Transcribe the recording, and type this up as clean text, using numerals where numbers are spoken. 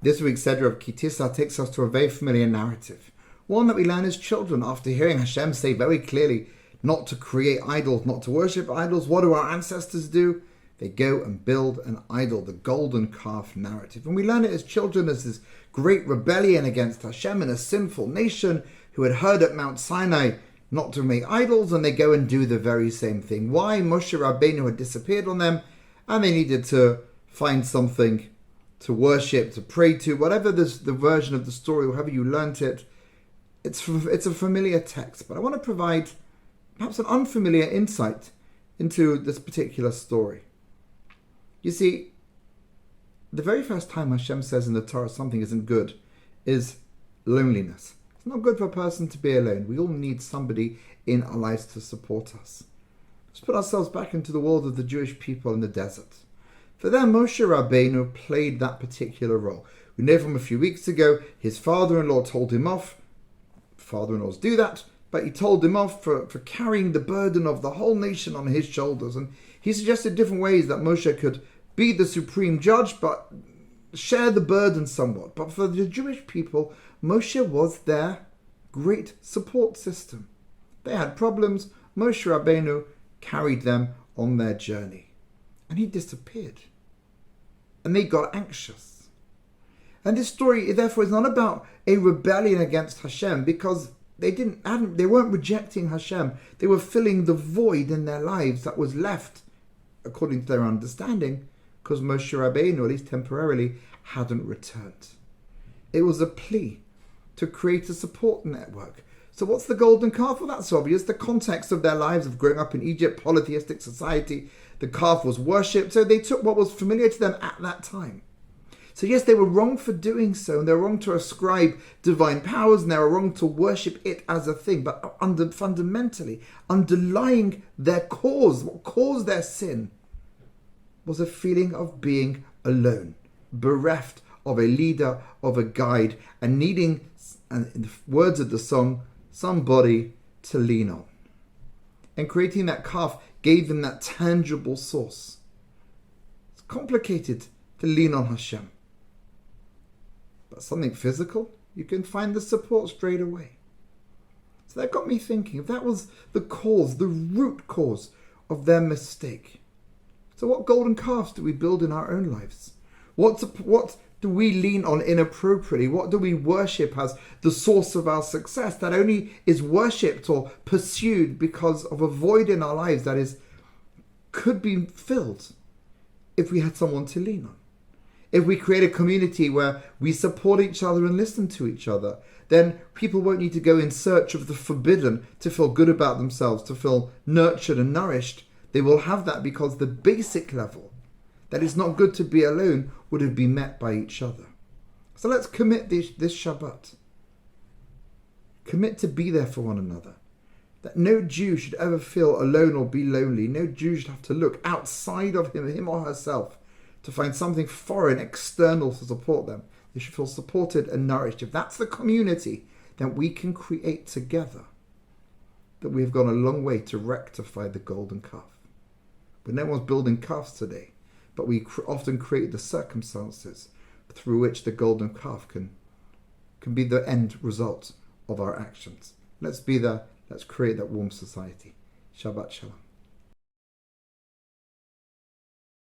This week's Seder of Tissa takes us to a very familiar narrative, one that we learn as children after hearing Hashem say very clearly not to create idols, not to worship idols. What do our ancestors do? They go and build an idol, the golden calf narrative. And we learn it as children as this great rebellion against Hashem and a sinful nation who had heard at Mount Sinai not to make idols, and they go and do the very same thing. Why? Moshe Rabbeinu had disappeared on them, and they needed to find something to worship, to pray to, whatever the version of the story, however you learnt it. It's a familiar text, but I want to provide perhaps an unfamiliar insight into this particular story. You see, the very first time Hashem says in the Torah something isn't good is loneliness. It's not good for a person to be alone. We all need somebody in our lives to support us. Let's put ourselves back into the world of the Jewish people in the desert. For them, Moshe Rabbeinu played that particular role. We know from a few weeks ago, his father-in-law told him off. Father-in-laws do that, but he told him off for carrying the burden of the whole nation on his shoulders. And he suggested different ways that Moshe could be the supreme judge, but share the burden somewhat. But for the Jewish people, Moshe was their great support system. They had problems. Moshe Rabbeinu carried them on their journey. And he disappeared. And they got anxious. And this story, therefore, is not about a rebellion against Hashem, because they weren't rejecting Hashem. They were filling the void in their lives that was left, according to their understanding, because Moshe Rabbeinu, at least temporarily, hadn't returned. It was a plea to create a support network. So what's the golden calf? Well, that's obvious. The context of their lives of growing up in Egypt, polytheistic society, the calf was worshipped, so they took what was familiar to them at that time. So yes, they were wrong for doing so, and they were wrong to ascribe divine powers, and they were wrong to worship it as a thing. But fundamentally, underlying their cause, what caused their sin, was a feeling of being alone, bereft of a leader, of a guide, and needing, and in the words of the song, somebody to lean on. And creating that calf gave them that tangible source. It's complicated to lean on Hashem. But something physical, you can find the support straight away. So that got me thinking, if that was the cause, the root cause of their mistake, so what golden calves do we build in our own lives? What do we lean on inappropriately? What do we worship as the source of our success that only is worshipped or pursued because of a void in our lives that could be filled if we had someone to lean on? If we create a community where we support each other and listen to each other, then people won't need to go in search of the forbidden to feel good about themselves, to feel nurtured and nourished. They will have that because the basic level, that it's not good to be alone, would have been met by each other. So let's commit this Shabbat. Commit to be there for one another. That no Jew should ever feel alone or be lonely. No Jew should have to look outside of him or herself to find something foreign, external to support them. They should feel supported and nourished. If that's the community that we can create together, that we have gone a long way to rectify the golden calf. But no one's building calves today, but we often create the circumstances through which the golden calf can be the end result of our actions. Let's be there. Let's create that warm society. Shabbat Shalom.